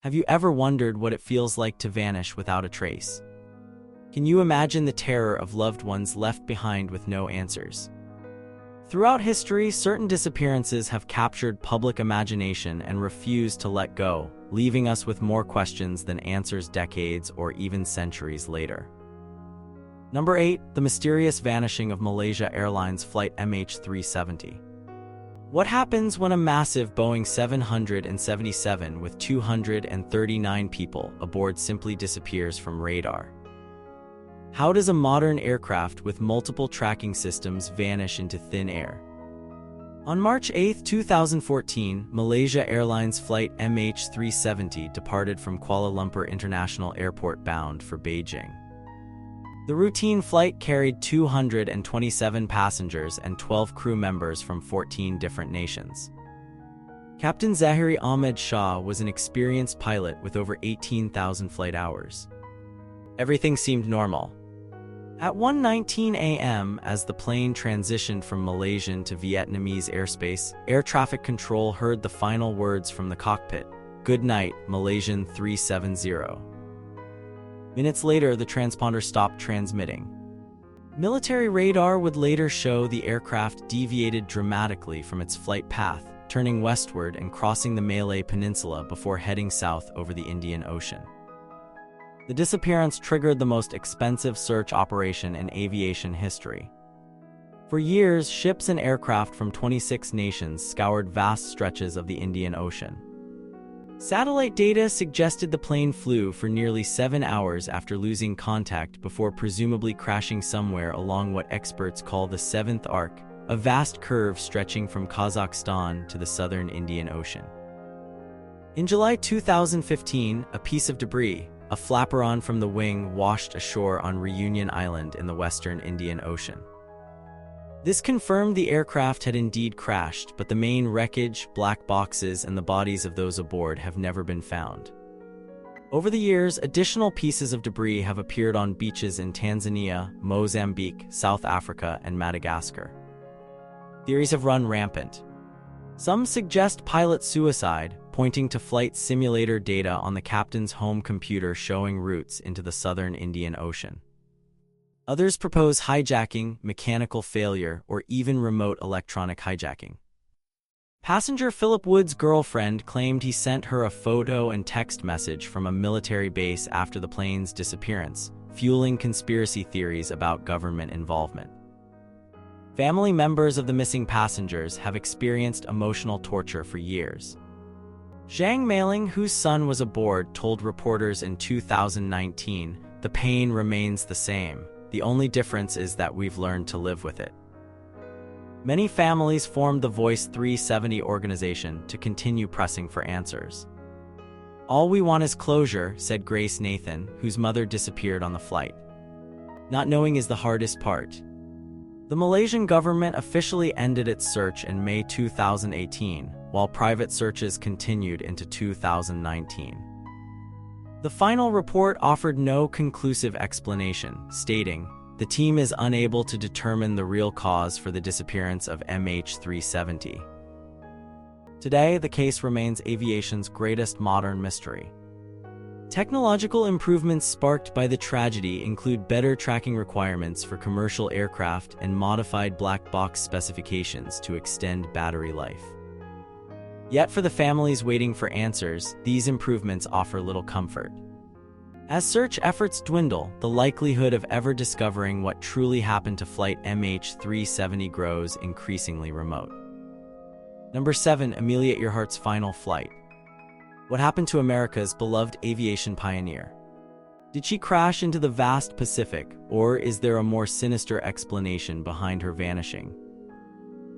Have you ever wondered what it feels like to vanish without a trace? Can you imagine the terror of loved ones left behind with no answers? Throughout history, certain disappearances have captured public imagination and refused to let go, leaving us with more questions than answers decades or even centuries later. Number 8. The mysterious vanishing of Malaysia Airlines Flight MH370. What happens when a massive Boeing 777 with 239 people aboard simply disappears from radar? How does a modern aircraft with multiple tracking systems vanish into thin air? On March 8, 2014, Malaysia Airlines Flight MH370 departed from Kuala Lumpur International Airport bound for Beijing. The routine flight carried 227 passengers and 12 crew members from 14 different nations. Captain Zahiri Ahmed Shah was an experienced pilot with over 18,000 flight hours. Everything seemed normal. At 1:19 a.m., as the plane transitioned from Malaysian to Vietnamese airspace, air traffic control heard the final words from the cockpit, "Good night, Malaysian 370." Minutes later, the transponder stopped transmitting. Military radar would later show the aircraft deviated dramatically from its flight path, turning westward and crossing the Malay Peninsula before heading south over the Indian Ocean. The disappearance triggered the most expensive search operation in aviation history. For years, ships and aircraft from 26 nations scoured vast stretches of the Indian Ocean. Satellite data suggested the plane flew for nearly 7 hours after losing contact before presumably crashing somewhere along what experts call the Seventh Arc, a vast curve stretching from Kazakhstan to the southern Indian Ocean. In July 2015, a piece of debris, a flaperon from the wing, washed ashore on Reunion Island in the western Indian Ocean. This confirmed the aircraft had indeed crashed, but the main wreckage, black boxes, and the bodies of those aboard have never been found. Over the years, additional pieces of debris have appeared on beaches in Tanzania, Mozambique, South Africa, and Madagascar. Theories have run rampant. Some suggest pilot suicide, pointing to flight simulator data on the captain's home computer showing routes into the southern Indian Ocean. Others propose hijacking, mechanical failure, or even remote electronic hijacking. Passenger Philip Wood's girlfriend claimed he sent her a photo and text message from a military base after the plane's disappearance, fueling conspiracy theories about government involvement. Family members of the missing passengers have experienced emotional torture for years. Zhang Meiling, whose son was aboard, told reporters in 2019, "The pain remains the same. The only difference is that we've learned to live with it." Many families formed the Voice 370 organization to continue pressing for answers. "All we want is closure," said Grace Nathan, whose mother disappeared on the flight. "Not knowing is the hardest part." The Malaysian government officially ended its search in May 2018, while private searches continued into 2019. The final report offered no conclusive explanation, stating, "The team is unable to determine the real cause for the disappearance of MH370." Today, the case remains aviation's greatest modern mystery. Technological improvements sparked by the tragedy include better tracking requirements for commercial aircraft and modified black box specifications to extend battery life. Yet for the families waiting for answers, these improvements offer little comfort. As search efforts dwindle, the likelihood of ever discovering what truly happened to Flight MH370 grows increasingly remote. Number 7. Amelia Earhart's final flight. What happened to America's beloved aviation pioneer? Did she crash into the vast Pacific, or is there a more sinister explanation behind her vanishing?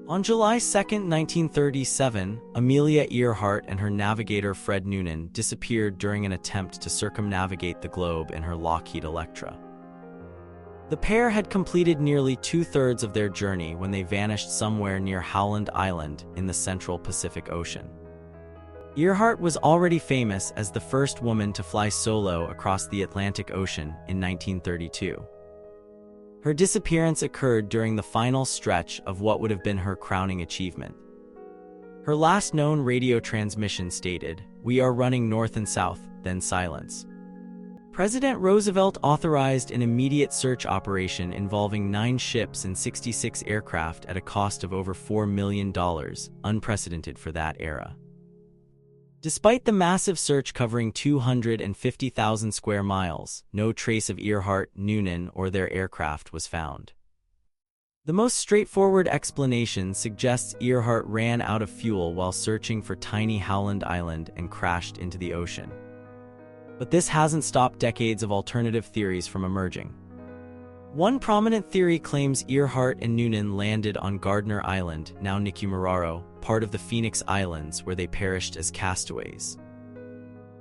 On July 2, 1937, Amelia Earhart and her navigator Fred Noonan disappeared during an attempt to circumnavigate the globe in her Lockheed Electra. The pair had completed nearly two-thirds of their journey when they vanished somewhere near Howland Island in the central Pacific Ocean. Earhart was already famous as the first woman to fly solo across the Atlantic Ocean in 1932. Her disappearance occurred during the final stretch of what would have been her crowning achievement. Her last known radio transmission stated, "We are running north and south," then silence. President Roosevelt authorized an immediate search operation involving 9 ships and 66 aircraft at a cost of over $4 million, unprecedented for that era. Despite the massive search covering 250,000 square miles, no trace of Earhart, Noonan, or their aircraft was found. The most straightforward explanation suggests Earhart ran out of fuel while searching for tiny Howland Island and crashed into the ocean. But this hasn't stopped decades of alternative theories from emerging. One prominent theory claims Earhart and Noonan landed on Gardner Island, now Nicumararo, part of the Phoenix Islands, where they perished as castaways.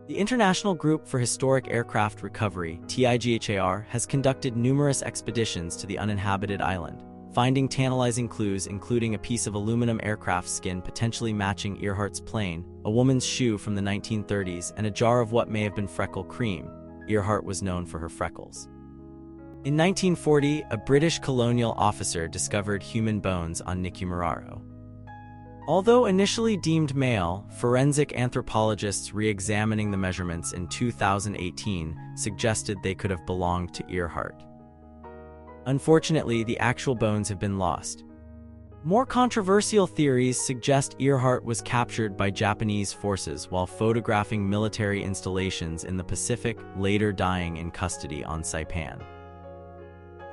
The International Group for Historic Aircraft Recovery, TIGHAR, has conducted numerous expeditions to the uninhabited island, finding tantalizing clues including a piece of aluminum aircraft skin potentially matching Earhart's plane, a woman's shoe from the 1930s, and a jar of what may have been freckle cream. Earhart was known for her freckles. In 1940, a British colonial officer discovered human bones on Nicumararo. Although initially deemed male, forensic anthropologists re-examining the measurements in 2018 suggested they could have belonged to Earhart. Unfortunately, the actual bones have been lost. More controversial theories suggest Earhart was captured by Japanese forces while photographing military installations in the Pacific, later dying in custody on Saipan.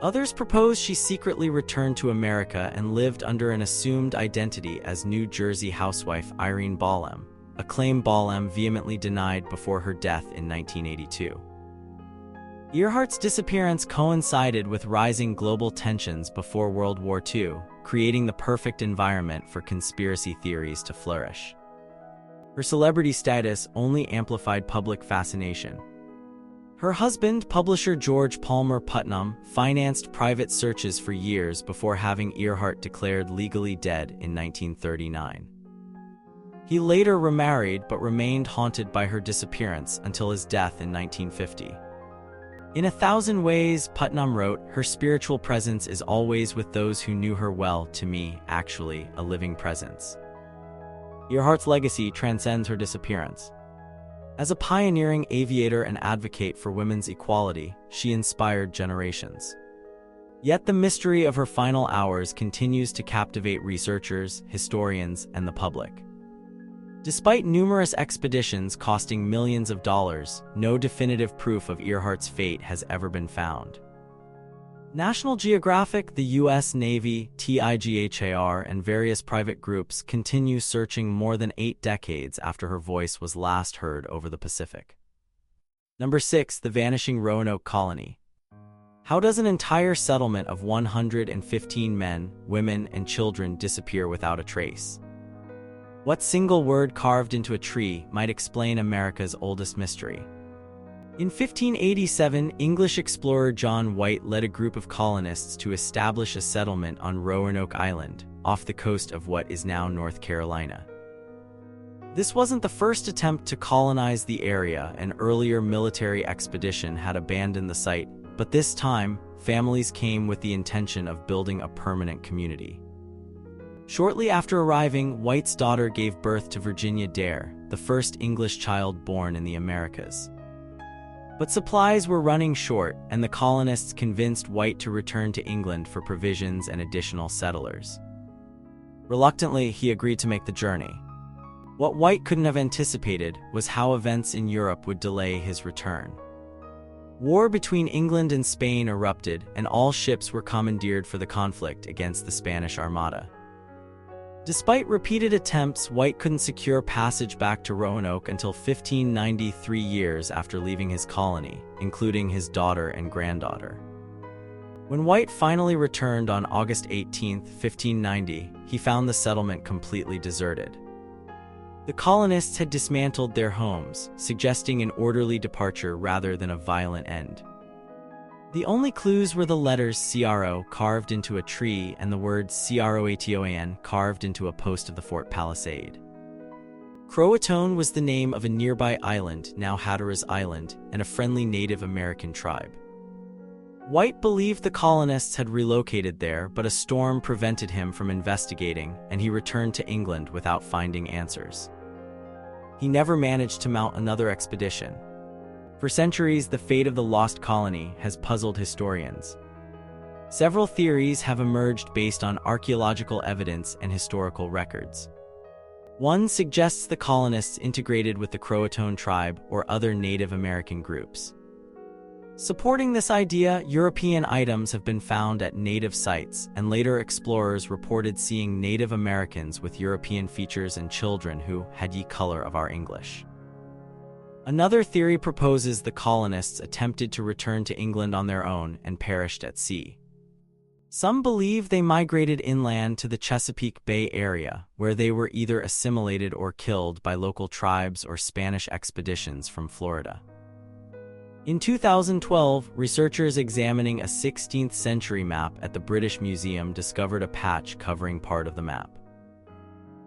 Others propose she secretly returned to America and lived under an assumed identity as New Jersey housewife Irene Bollem, a claim Bollem vehemently denied before her death in 1982. Earhart's disappearance coincided with rising global tensions before World War II, creating the perfect environment for conspiracy theories to flourish. Her celebrity status only amplified public fascination. Her husband, publisher George Palmer Putnam, financed private searches for years before having Earhart declared legally dead in 1939. He later remarried but remained haunted by her disappearance until his death in 1950. In 1,000 ways, Putnam wrote, "Her spiritual presence is always with those who knew her well, to me, actually, a living presence." Earhart's legacy transcends her disappearance. As a pioneering aviator and advocate for women's equality, she inspired generations. Yet the mystery of her final hours continues to captivate researchers, historians, and the public. Despite numerous expeditions costing millions of dollars, no definitive proof of Earhart's fate has ever been found. National Geographic, the U.S. Navy, TIGHAR, and various private groups continue searching more than 8 decades after her voice was last heard over the Pacific. Number 6. The Vanishing Roanoke Colony. How does an entire settlement of 115 men, women, and children disappear without a trace? What single word carved into a tree might explain America's oldest mystery? In 1587, English explorer John White led a group of colonists to establish a settlement on Roanoke Island, off the coast of what is now North Carolina. This wasn't the first attempt to colonize the area. An earlier military expedition had abandoned the site, but this time, families came with the intention of building a permanent community. Shortly after arriving, White's daughter gave birth to Virginia Dare, the first English child born in the Americas. But supplies were running short, and the colonists convinced White to return to England for provisions and additional settlers. Reluctantly, he agreed to make the journey. What White couldn't have anticipated was how events in Europe would delay his return. War between England and Spain erupted, and all ships were commandeered for the conflict against the Spanish Armada. Despite repeated attempts, White couldn't secure passage back to Roanoke until 1593, years after leaving his colony, including his daughter and granddaughter. When White finally returned on August 18, 1590, he found the settlement completely deserted. The colonists had dismantled their homes, suggesting an orderly departure rather than a violent end. The only clues were the letters CRO carved into a tree and the words CROATOAN carved into a post of the fort palisade. Croatoan was the name of a nearby island, now Hatteras Island, and a friendly Native American tribe. White believed the colonists had relocated there, but a storm prevented him from investigating, and he returned to England without finding answers. he never managed to mount another expedition. For centuries, the fate of the lost colony has puzzled historians. Several theories have emerged based on archaeological evidence and historical records. One suggests the colonists integrated with the Croatoan tribe or other Native American groups. Supporting this idea, European items have been found at native sites, and later explorers reported seeing Native Americans with European features and children who had ye color of our English. Another theory proposes the colonists attempted to return to England on their own and perished at sea. Some believe they migrated inland to the Chesapeake Bay area, where they were either assimilated or killed by local tribes or Spanish expeditions from Florida. In 2012, researchers examining a 16th century map at the British Museum discovered a patch covering part of the map.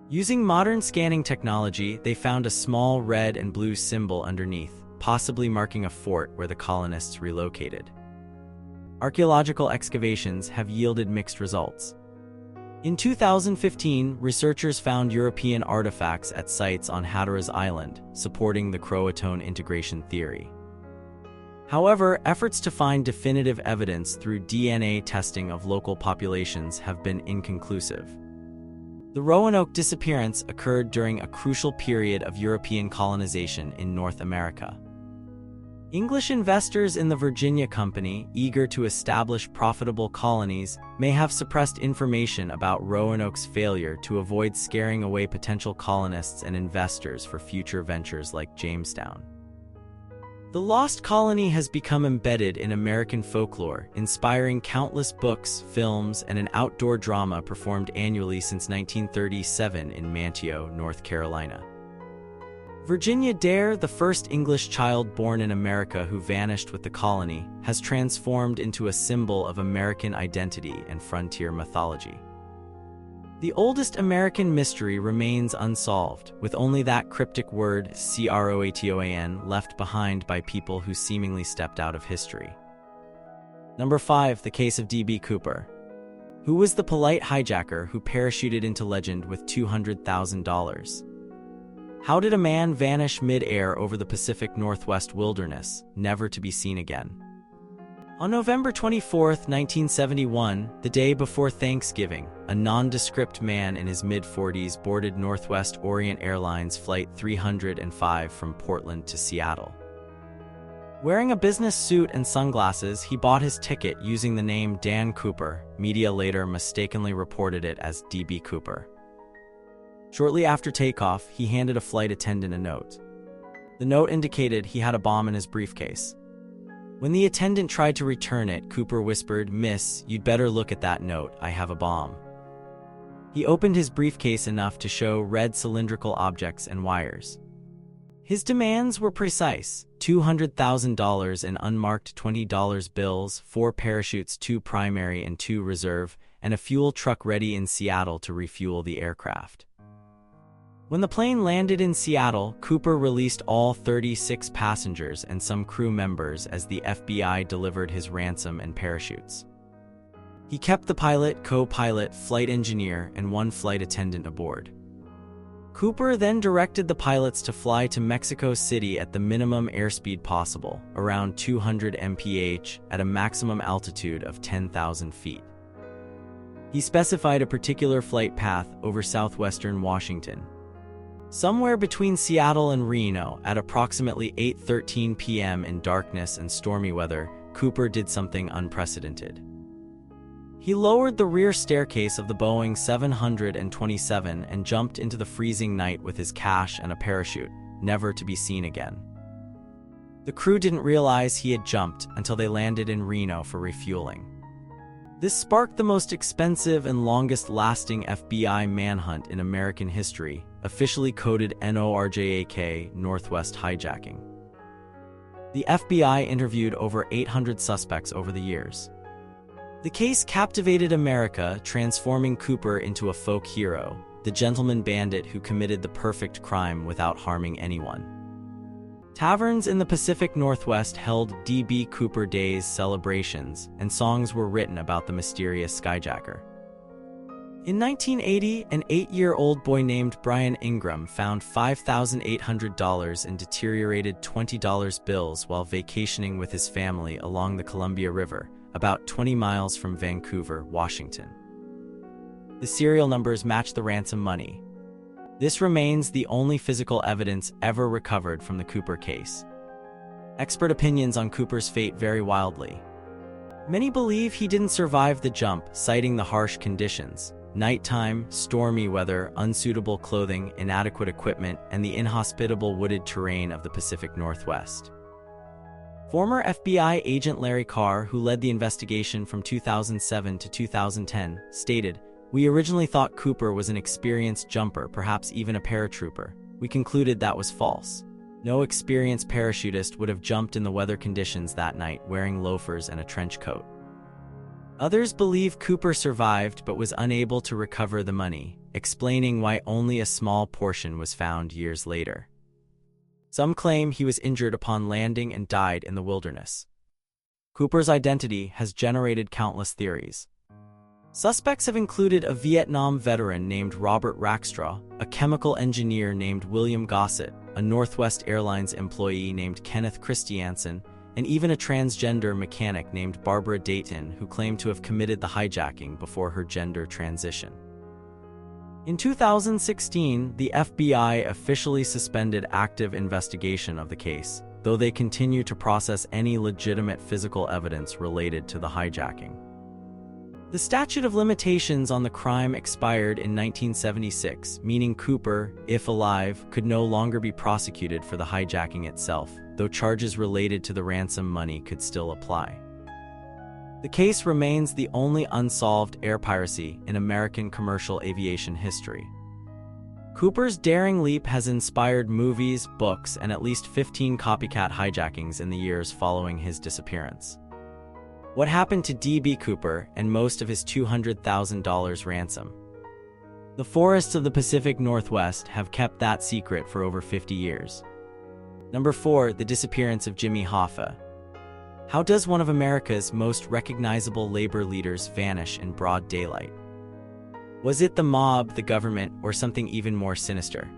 Using modern scanning technology, they found a small red and blue symbol underneath, possibly marking a fort where the colonists relocated. Archaeological excavations have yielded mixed results. In 2015, researchers found European artifacts at sites on Hatteras Island, supporting the Croatoan integration theory. However, efforts to find definitive evidence through DNA testing of local populations have been inconclusive. The Roanoke disappearance occurred during a crucial period of European colonization in North America. English investors in the Virginia Company, eager to establish profitable colonies, may have suppressed information about Roanoke's failure to avoid scaring away potential colonists and investors for future ventures like Jamestown. The lost colony has become embedded in American folklore, inspiring countless books, films, and an outdoor drama performed annually since 1937 in Manteo, North Carolina. Virginia Dare, the first English child born in America who vanished with the colony, has transformed into a symbol of American identity and frontier mythology. The oldest American mystery remains unsolved, with only that cryptic word, Croatoan, left behind by people who seemingly stepped out of history. Number 5. The case of D.B. Cooper. Who was the polite hijacker who parachuted into legend with $200,000? How did a man vanish mid-air over the Pacific Northwest wilderness, never to be seen again? On November 24, 1971, the day before Thanksgiving, a nondescript man in his mid-40s boarded Northwest Orient Airlines Flight 305 from Portland to Seattle. Wearing a business suit and sunglasses, he bought his ticket using the name Dan Cooper. Media later mistakenly reported it as D.B. Cooper. Shortly after takeoff, he handed a flight attendant a note. The note indicated he had a bomb in his briefcase. When the attendant tried to return it, Cooper whispered, "Miss, you'd better look at that note, I have a bomb." He opened his briefcase enough to show red cylindrical objects and wires. His demands were precise: $200,000 in unmarked $20 bills, 4 parachutes, 2 primary and 2 reserve, and a fuel truck ready in Seattle to refuel the aircraft. When the plane landed in Seattle, Cooper released all 36 passengers and some crew members as the FBI delivered his ransom and parachutes. He kept the pilot, co-pilot, flight engineer, and 1 flight attendant aboard. Cooper then directed the pilots to fly to Mexico City at the minimum airspeed possible, around 200 mph, at a maximum altitude of 10,000 feet. He specified a particular flight path over southwestern Washington. Somewhere between Seattle and Reno, at approximately 8:13 p.m. in darkness and stormy weather, Cooper did something unprecedented. He lowered the rear staircase of the Boeing 727 and jumped into the freezing night with his cash and a parachute, never to be seen again. The crew didn't realize he had jumped until they landed in Reno for refueling. This sparked the most expensive and longest-lasting FBI manhunt in American history, officially coded NORJAK, Northwest Hijacking. The FBI interviewed over 800 suspects over the years. The case captivated America, transforming Cooper into a folk hero, the gentleman bandit who committed the perfect crime without harming anyone. Taverns in the Pacific Northwest held D.B. Cooper Days celebrations, and songs were written about the mysterious skyjacker. In 1980, an 8-year-old boy named Brian Ingram found $5,800 in deteriorated $20 bills while vacationing with his family along the Columbia River, about 20 miles from Vancouver, Washington. The serial numbers match the ransom money. This remains the only physical evidence ever recovered from the Cooper case. Expert opinions on Cooper's fate vary wildly. Many believe he didn't survive the jump, citing the harsh conditions: nighttime, stormy weather, unsuitable clothing, inadequate equipment, and the inhospitable wooded terrain of the Pacific Northwest. Former FBI agent Larry Carr, who led the investigation from 2007 to 2010, stated, "We originally thought Cooper was an experienced jumper, perhaps even a paratrooper. We concluded that was false. No experienced parachutist would have jumped in the weather conditions that night wearing loafers and a trench coat." Others believe Cooper survived but was unable to recover the money, explaining why only a small portion was found years later. Some claim he was injured upon landing and died in the wilderness. Cooper's identity has generated countless theories. Suspects have included a Vietnam veteran named Robert Rackstraw, a chemical engineer named William Gossett, a Northwest Airlines employee named Kenneth Christiansen, and even a transgender mechanic named Barbara Dayton, who claimed to have committed the hijacking before her gender transition. In 2016, the FBI officially suspended active investigation of the case, though they continue to process any legitimate physical evidence related to the hijacking. The statute of limitations on the crime expired in 1976, meaning Cooper, if alive, could no longer be prosecuted for the hijacking itself, though charges related to the ransom money could still apply. The case remains the only unsolved air piracy in American commercial aviation history. Cooper's daring leap has inspired movies, books, and at least 15 copycat hijackings in the years following his disappearance. What happened to D.B. Cooper and most of his $200,000 ransom? The forests of the Pacific Northwest have kept that secret for over 50 years. Number 4. The disappearance of Jimmy Hoffa. How does one of America's most recognizable labor leaders vanish in broad daylight? Was it the mob, the government, or something even more sinister?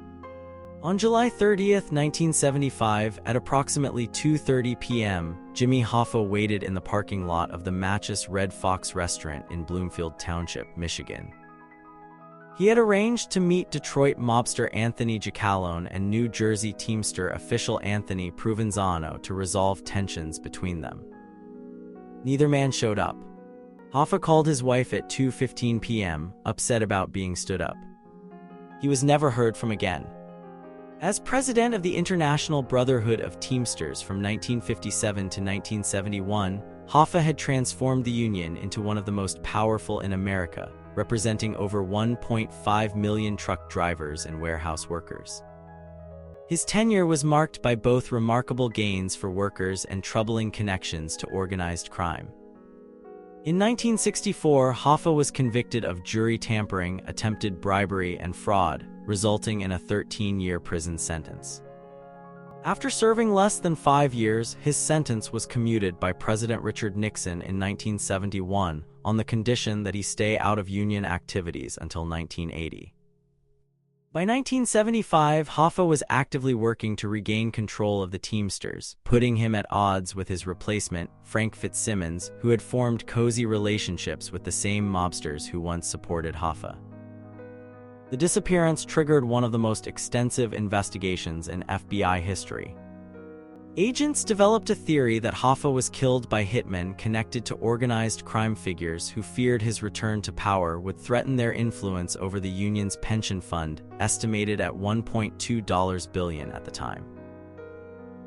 On July 30th, 1975, at approximately 2:30 p.m., Jimmy Hoffa waited in the parking lot of the Matches Red Fox restaurant in Bloomfield Township, Michigan. He had arranged to meet Detroit mobster Anthony Giacalone and New Jersey Teamster official Anthony Provenzano to resolve tensions between them. Neither man showed up. Hoffa called his wife at 2:15 p.m., upset about being stood up. He was never heard from again. As president of the International Brotherhood of Teamsters from 1957 to 1971, Hoffa had transformed the union into one of the most powerful in America, representing over 1.5 million truck drivers and warehouse workers. His tenure was marked by both remarkable gains for workers and troubling connections to organized crime. In 1964, Hoffa was convicted of jury tampering, attempted bribery, and fraud, resulting in a 13-year prison sentence. After serving less than 5 years, his sentence was commuted by President Richard Nixon in 1971 on the condition that he stay out of union activities until 1980. By 1975, Hoffa was actively working to regain control of the Teamsters, putting him at odds with his replacement, Frank Fitzsimmons, who had formed cozy relationships with the same mobsters who once supported Hoffa. The disappearance triggered one of the most extensive investigations in FBI history. Agents developed a theory that Hoffa was killed by hitmen connected to organized crime figures who feared his return to power would threaten their influence over the union's pension fund, estimated at $1.2 billion at the time.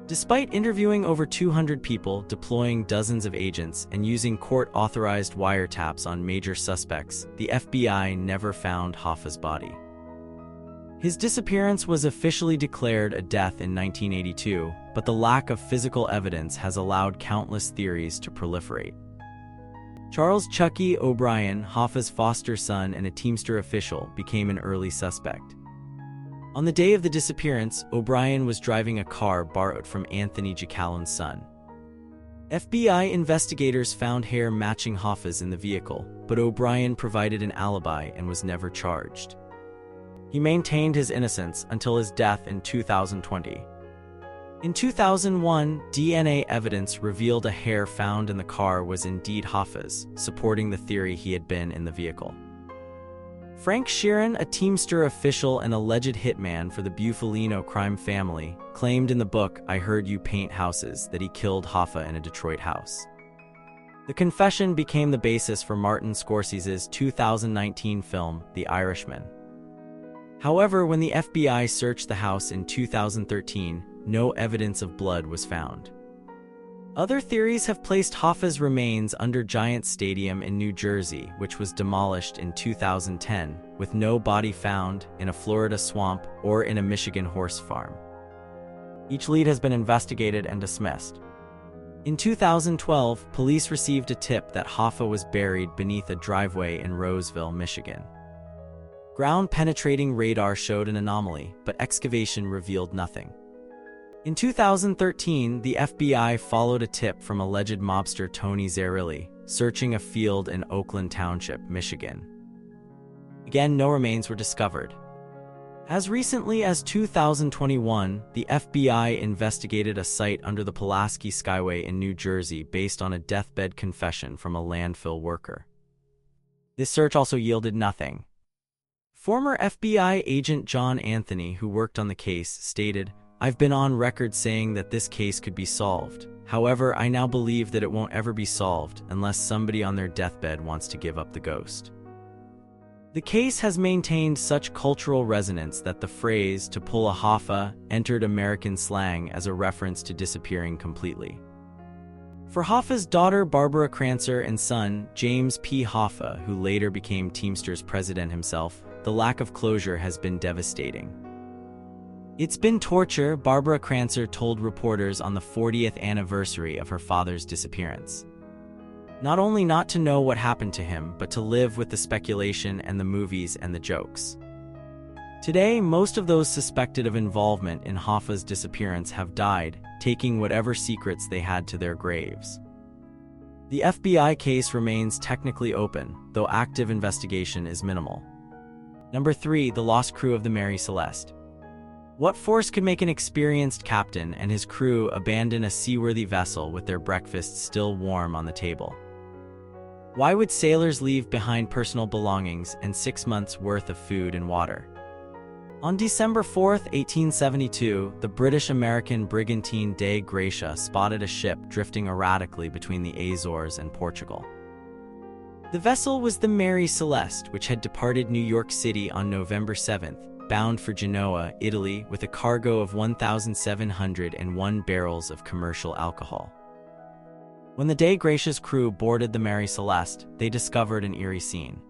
Despite interviewing over 200 people, deploying dozens of agents, and using court-authorized wiretaps on major suspects, the FBI never found Hoffa's body. His disappearance was officially declared a death in 1982, but the lack of physical evidence has allowed countless theories to proliferate. Charles "Chucky" O'Brien, Hoffa's foster son and a Teamster official, became an early suspect. On the day of the disappearance, O'Brien was driving a car borrowed from Anthony Giacalone's son. FBI investigators found hair matching Hoffa's in the vehicle, but O'Brien provided an alibi and was never charged. He maintained his innocence until his death in 2020. In 2001, DNA evidence revealed a hair found in the car was indeed Hoffa's, supporting the theory he had been in the vehicle. Frank Sheeran, a Teamster official and alleged hitman for the Bufalino crime family, claimed in the book I Heard You Paint Houses that he killed Hoffa in a Detroit house. The confession became the basis for Martin Scorsese's 2019 film, The Irishman. However, when the FBI searched the house in 2013, no evidence of blood was found. Other theories have placed Hoffa's remains under Giant Stadium in New Jersey, which was demolished in 2010, with no body found, in a Florida swamp, or in a Michigan horse farm. Each lead has been investigated and dismissed. In 2012, police received a tip that Hoffa was buried beneath a driveway in Roseville, Michigan. Ground-penetrating radar showed an anomaly, but excavation revealed nothing. In 2013, the FBI followed a tip from alleged mobster Tony Zerilli, searching a field in Oakland Township, Michigan. Again, no remains were discovered. As recently as 2021, the FBI investigated a site under the Pulaski Skyway in New Jersey based on a deathbed confession from a landfill worker. This search also yielded nothing. Former FBI agent John Anthony, who worked on the case, stated, "I've been on record saying that this case could be solved. However, I now believe that it won't ever be solved unless somebody on their deathbed wants to give up the ghost." The case has maintained such cultural resonance that the phrase "to pull a Hoffa" entered American slang as a reference to disappearing completely. For Hoffa's daughter Barbara Crancer and son James P. Hoffa, who later became Teamsters president himself, the lack of closure has been devastating. "It's been torture," Barbara Crancer told reporters on the 40th anniversary of her father's disappearance. "Not only not to know what happened to him, but to live with the speculation and the movies and the jokes." Today, most of those suspected of involvement in Hoffa's disappearance have died, taking whatever secrets they had to their graves. The FBI case remains technically open, though active investigation is minimal. Number 3. The lost crew of the Mary Celeste. What force could make an experienced captain and his crew abandon a seaworthy vessel with their breakfast still warm on the table? Why would sailors leave behind personal belongings and 6 months' worth of food and water? On December 4, 1872, the British-American brigantine Dei Gratia spotted a ship drifting erratically between the Azores and Portugal. The vessel was the Mary Celeste, which had departed New York City on November 7, bound for Genoa, Italy, with a cargo of 1,701 barrels of commercial alcohol. When the Dei Gratia's crew boarded the Mary Celeste, they discovered an eerie scene.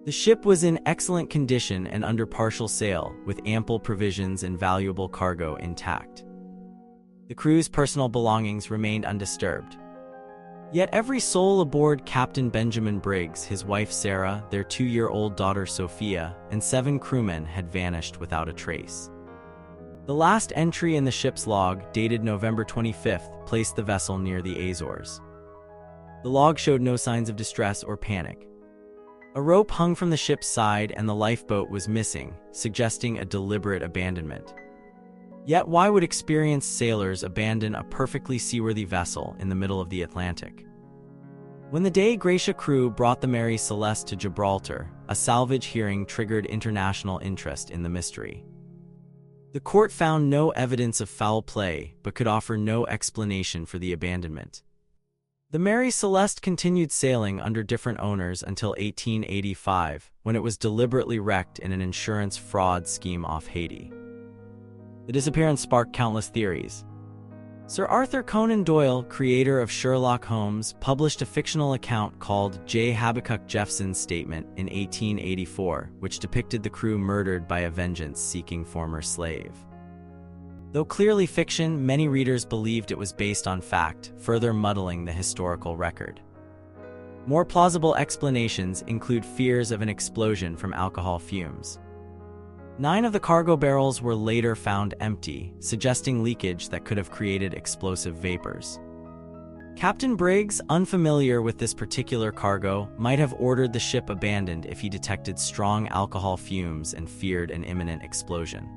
The ship was in excellent condition and under partial sail, with ample provisions and valuable cargo intact. The crew's personal belongings remained undisturbed. Yet every soul aboard Captain Benjamin Briggs, his wife Sarah, their 2-year-old daughter Sophia, and 7 crewmen had vanished without a trace. The last entry in the ship's log, dated November 25, placed the vessel near the Azores. The log showed no signs of distress or panic. A rope hung from the ship's side and the lifeboat was missing, suggesting a deliberate abandonment. Yet why would experienced sailors abandon a perfectly seaworthy vessel in the middle of the Atlantic? When the Dei Gratia crew brought the Mary Celeste to Gibraltar, a salvage hearing triggered international interest in the mystery. The court found no evidence of foul play, but could offer no explanation for the abandonment. The Mary Celeste continued sailing under different owners until 1885, when it was deliberately wrecked in an insurance fraud scheme off Haiti. The disappearance sparked countless theories. Sir Arthur Conan Doyle, creator of Sherlock Holmes, published a fictional account called J. Habakkuk Jeffson's Statement in 1884, which depicted the crew murdered by a vengeance-seeking former slave. Though clearly fiction, many readers believed it was based on fact, further muddling the historical record. More plausible explanations include fears of an explosion from alcohol fumes. 9 of the cargo barrels were later found empty, suggesting leakage that could have created explosive vapors. Captain Briggs, unfamiliar with this particular cargo, might have ordered the ship abandoned if he detected strong alcohol fumes and feared an imminent explosion.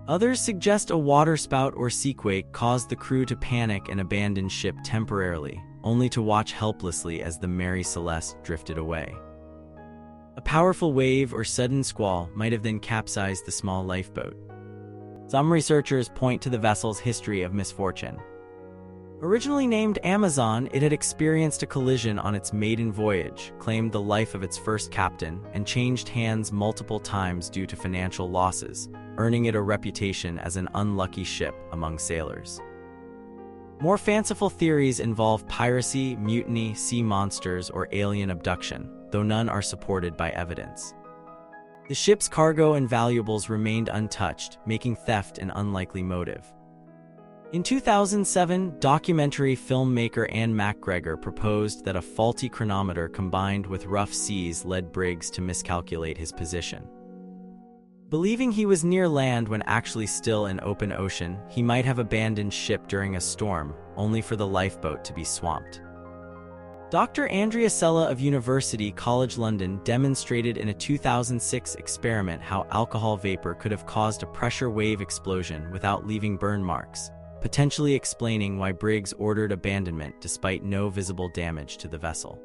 Others suggest a waterspout or seaquake caused the crew to panic and abandon ship temporarily, only to watch helplessly as the Mary Celeste drifted away. A powerful wave or sudden squall might have then capsized the small lifeboat. Some researchers point to the vessel's history of misfortune. Originally named Amazon, it had experienced a collision on its maiden voyage, claimed the life of its first captain, and changed hands multiple times due to financial losses, earning it a reputation as an unlucky ship among sailors. More fanciful theories involve piracy, mutiny, sea monsters, or alien abduction, though none are supported by evidence. The ship's cargo and valuables remained untouched, making theft an unlikely motive. In 2007, documentary filmmaker Anne MacGregor proposed that a faulty chronometer combined with rough seas led Briggs to miscalculate his position. Believing he was near land when actually still in open ocean, he might have abandoned ship during a storm, only for the lifeboat to be swamped. Dr. Andrea Sella of University College London demonstrated in a 2006 experiment how alcohol vapor could have caused a pressure wave explosion without leaving burn marks, potentially explaining why Briggs ordered abandonment despite no visible damage to the vessel.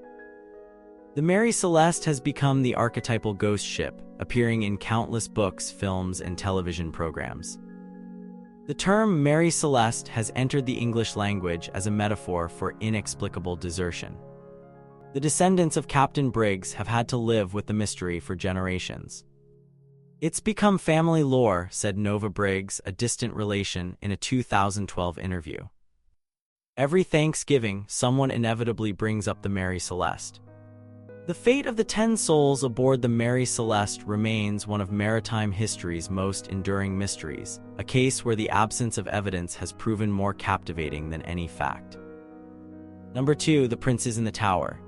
The Mary Celeste has become the archetypal ghost ship, appearing in countless books, films, and television programs. The term Mary Celeste has entered the English language as a metaphor for inexplicable desertion. The descendants of Captain Briggs have had to live with the mystery for generations. "It's become family lore," said Nova Briggs, a distant relation, in a 2012 interview. "Every Thanksgiving, someone inevitably brings up the Mary Celeste." The fate of the 10 souls aboard the Mary Celeste remains one of maritime history's most enduring mysteries, a case where the absence of evidence has proven more captivating than any fact. Number 2. The Princes in the Tower.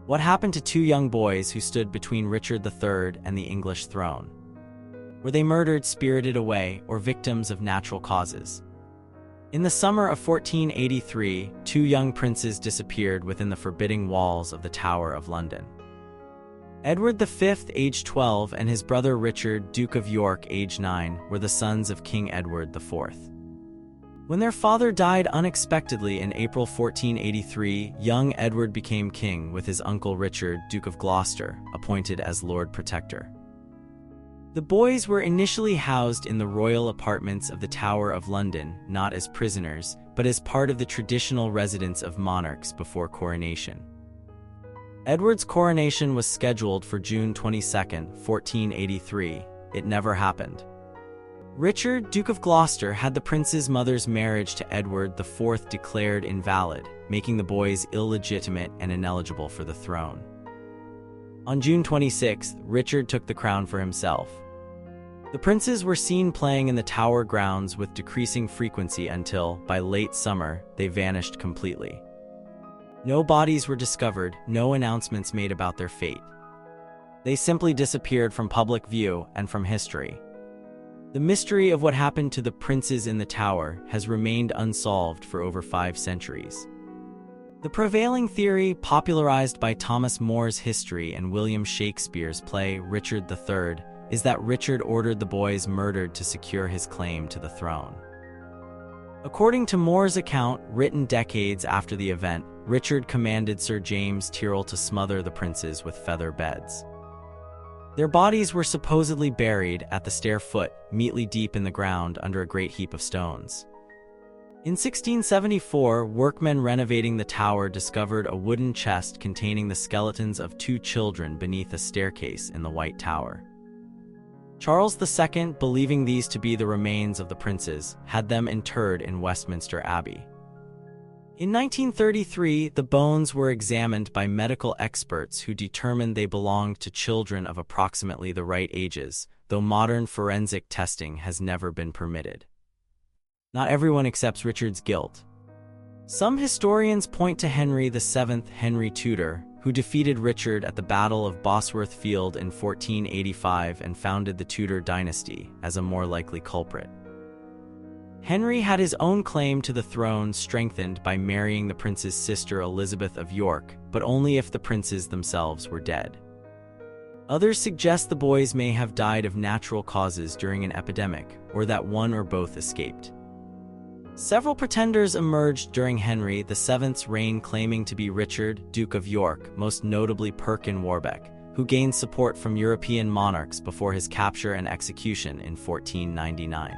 What happened to two young boys who stood between Richard III and the English throne? Were they murdered, spirited away, or victims of natural causes? In the summer of 1483, two young princes disappeared within the forbidding walls of the Tower of London. Edward V, aged 12, and his brother Richard, Duke of York, aged 9, were the sons of King Edward IV. When their father died unexpectedly in April 1483, young Edward became king with his uncle Richard, Duke of Gloucester, appointed as Lord Protector. The boys were initially housed in the royal apartments of the Tower of London, not as prisoners, but as part of the traditional residence of monarchs before coronation. Edward's coronation was scheduled for June 22, 1483. It never happened. Richard, Duke of Gloucester, had the prince's mother's marriage to Edward IV declared invalid, making the boys illegitimate and ineligible for the throne. On June 26, Richard took the crown for himself. The princes were seen playing in the Tower grounds with decreasing frequency until, by late summer, they vanished completely. No bodies were discovered, no announcements made about their fate. They simply disappeared from public view and from history. The mystery of what happened to the princes in the Tower has remained unsolved for over 5 centuries. The prevailing theory, popularized by Thomas More's History and William Shakespeare's play Richard III, is that Richard ordered the boys murdered to secure his claim to the throne. According to More's account, written decades after the event, Richard commanded Sir James Tyrrell to smother the princes with feather beds. Their bodies were supposedly buried at the stair foot, meetly deep in the ground under a great heap of stones. In 1674, workmen renovating the tower discovered a wooden chest containing the skeletons of 2 children beneath a staircase in the White Tower. Charles II, believing these to be the remains of the princes, had them interred in Westminster Abbey. In 1933, the bones were examined by medical experts who determined they belonged to children of approximately the right ages, though modern forensic testing has never been permitted. Not everyone accepts Richard's guilt. Some historians point to Henry VII, Henry Tudor, who defeated Richard at the Battle of Bosworth Field in 1485 and founded the Tudor dynasty, as a more likely culprit. Henry had his own claim to the throne strengthened by marrying the prince's sister Elizabeth of York, but only if the princes themselves were dead. Others suggest the boys may have died of natural causes during an epidemic, or that one or both escaped. Several pretenders emerged during Henry VII's reign claiming to be Richard, Duke of York, most notably Perkin Warbeck, who gained support from European monarchs before his capture and execution in 1499.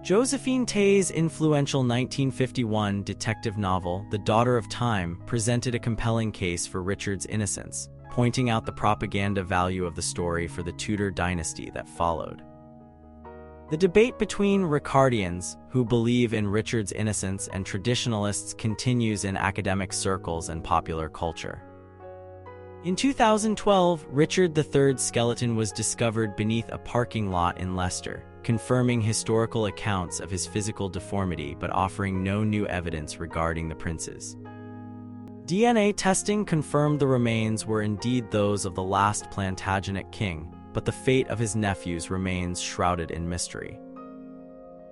Josephine Tey's influential 1951 detective novel, The Daughter of Time, presented a compelling case for Richard's innocence, pointing out the propaganda value of the story for the Tudor dynasty that followed. The debate between Ricardians, who believe in Richard's innocence, and traditionalists continues in academic circles and popular culture. In 2012, Richard III's skeleton was discovered beneath a parking lot in Leicester, confirming historical accounts of his physical deformity but offering no new evidence regarding the princes. DNA testing confirmed the remains were indeed those of the last Plantagenet king, but the fate of his nephews remains shrouded in mystery.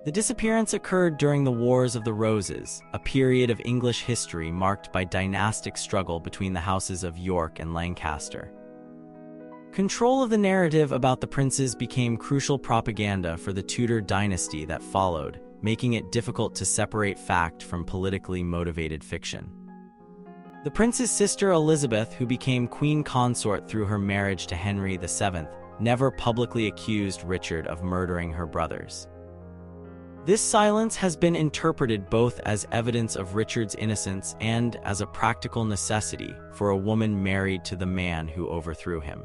The disappearance occurred during the Wars of the Roses, a period of English history marked by dynastic struggle between the houses of York and Lancaster. Control of the narrative about the princes became crucial propaganda for the Tudor dynasty that followed, making it difficult to separate fact from politically motivated fiction. The prince's sister Elizabeth, who became queen consort through her marriage to Henry VII, never publicly accused Richard of murdering her brothers. This silence has been interpreted both as evidence of Richard's innocence and as a practical necessity for a woman married to the man who overthrew him.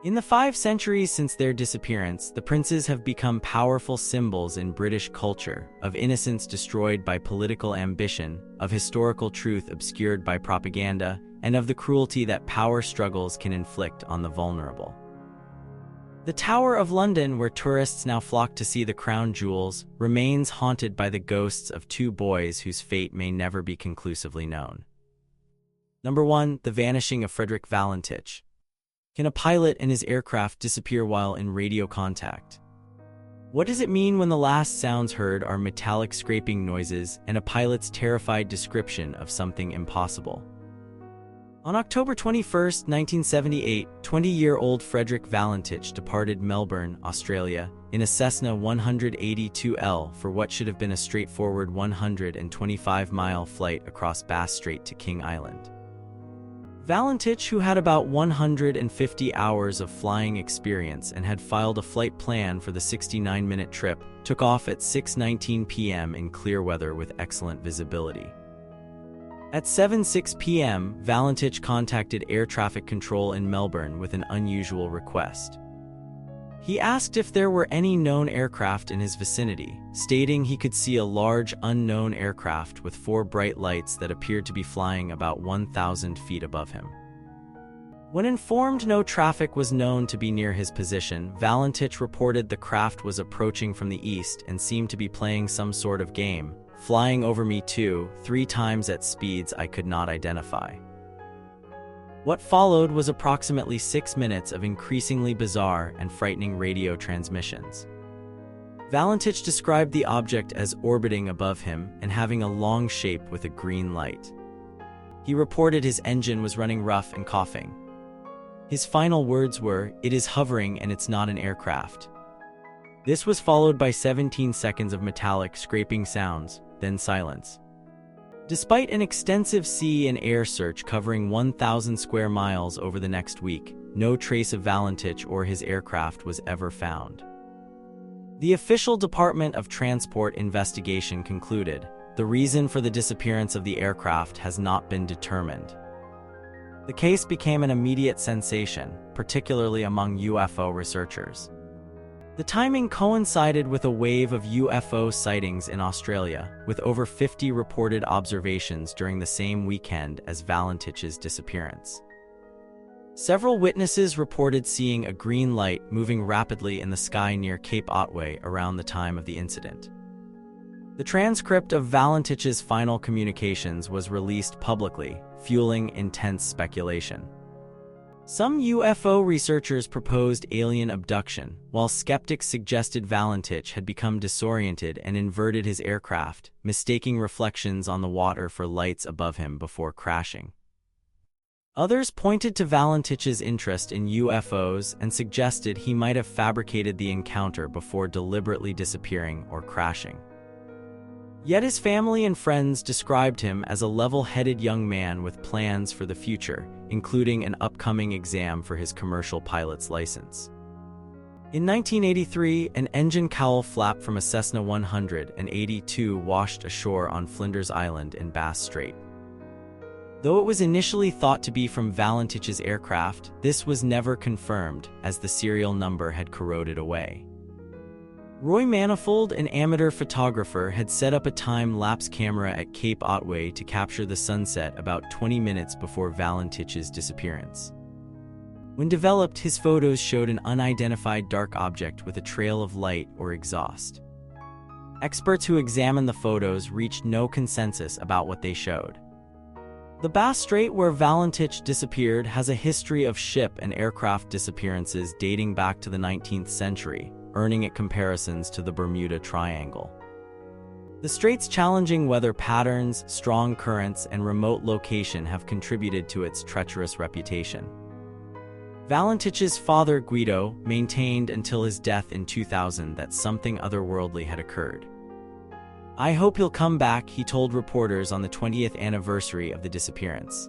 In the 5 centuries since their disappearance, the princes have become powerful symbols in British culture, of innocence destroyed by political ambition, of historical truth obscured by propaganda, and of the cruelty that power struggles can inflict on the vulnerable. The Tower of London, where tourists now flock to see the crown jewels, remains haunted by the ghosts of 2 boys whose fate may never be conclusively known. Number 1. The vanishing of Frederick Valentich. Can a pilot and his aircraft disappear while in radio contact? What does it mean when the last sounds heard are metallic scraping noises and a pilot's terrified description of something impossible? On October 21, 1978, 20-year-old Frederick Valentich departed Melbourne, Australia, in a Cessna 182L for what should have been a straightforward 125-mile flight across Bass Strait to King Island. Valentich, who had about 150 hours of flying experience and had filed a flight plan for the 69-minute trip, took off at 6:19 p.m. in clear weather with excellent visibility. At 7:06 p.m., Valentich contacted air traffic control in Melbourne with an unusual request. He asked if there were any known aircraft in his vicinity, stating he could see a large unknown aircraft with 4 bright lights that appeared to be flying about 1,000 feet above him. When informed no traffic was known to be near his position, Valentich reported the craft was approaching from the east and seemed to be playing some sort of game, flying over me 2-3 times at speeds I could not identify. What followed was approximately 6 minutes of increasingly bizarre and frightening radio transmissions. Valentich described the object as orbiting above him and having a long shape with a green light. He reported his engine was running rough and coughing. His final words were, "It is hovering and it's not an aircraft." This was followed by 17 seconds of metallic scraping sounds, then silence. Despite an extensive sea and air search covering 1,000 square miles over the next week, no trace of Valentich or his aircraft was ever found. The official Department of Transport investigation concluded, the reason for the disappearance of the aircraft has not been determined. The case became an immediate sensation, particularly among UFO researchers. The timing coincided with a wave of UFO sightings in Australia, with over 50 reported observations during the same weekend as Valentich's disappearance. Several witnesses reported seeing a green light moving rapidly in the sky near Cape Otway around the time of the incident. The transcript of Valentich's final communications was released publicly, fueling intense speculation. Some UFO researchers proposed alien abduction, while skeptics suggested Valentich had become disoriented and inverted his aircraft, mistaking reflections on the water for lights above him before crashing. Others pointed to Valentich's interest in UFOs and suggested he might have fabricated the encounter before deliberately disappearing or crashing. Yet his family and friends described him as a level-headed young man with plans for the future, including an upcoming exam for his commercial pilot's license. In 1983, an engine cowl flap from a Cessna 182 washed ashore on Flinders Island in Bass Strait. Though it was initially thought to be from Valentich's aircraft, this was never confirmed, as the serial number had corroded away. Roy Manifold, an amateur photographer, had set up a time-lapse camera at Cape Otway to capture the sunset about 20 minutes before Valentich's disappearance. When developed, his photos showed an unidentified dark object with a trail of light or exhaust. Experts who examined the photos reached no consensus about what they showed. The Bass Strait where Valentich disappeared has a history of ship and aircraft disappearances dating back to the 19th century, earning it comparisons to the Bermuda Triangle. The strait's challenging weather patterns, strong currents, and remote location have contributed to its treacherous reputation. Valentich's father, Guido, maintained until his death in 2000 that something otherworldly had occurred. "I hope he'll come back," he told reporters on the 20th anniversary of the disappearance.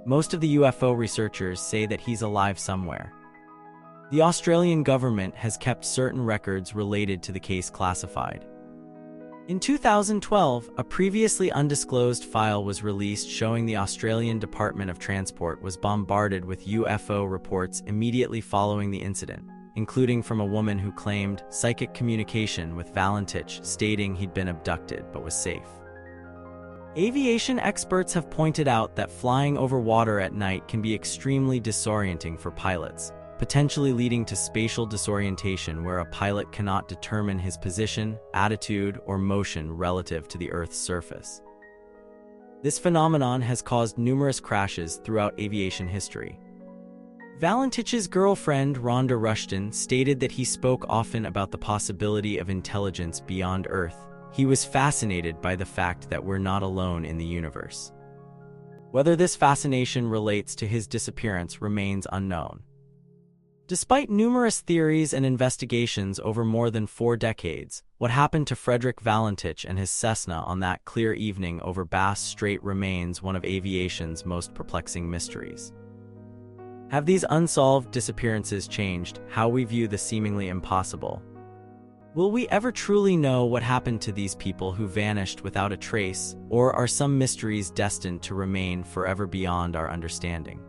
Most of the UFO researchers say that he's alive somewhere. The Australian government has kept certain records related to the case classified. In 2012, a previously undisclosed file was released showing the Australian Department of Transport was bombarded with UFO reports immediately following the incident, including from a woman who claimed psychic communication with Valentich, stating he'd been abducted but was safe. Aviation experts have pointed out that flying over water at night can be extremely disorienting for pilots, potentially leading to spatial disorientation where a pilot cannot determine his position, attitude, or motion relative to the Earth's surface. This phenomenon has caused numerous crashes throughout aviation history. Valentich's girlfriend, Rhonda Rushton, stated that he spoke often about the possibility of intelligence beyond Earth. He was fascinated by the fact that we're not alone in the universe. Whether this fascination relates to his disappearance remains unknown. Despite numerous theories and investigations over more than 4 decades, what happened to Frederick Valentich and his Cessna on that clear evening over Bass Strait remains one of aviation's most perplexing mysteries. Have these unsolved disappearances changed how we view the seemingly impossible? Will we ever truly know what happened to these people who vanished without a trace, or are some mysteries destined to remain forever beyond our understanding?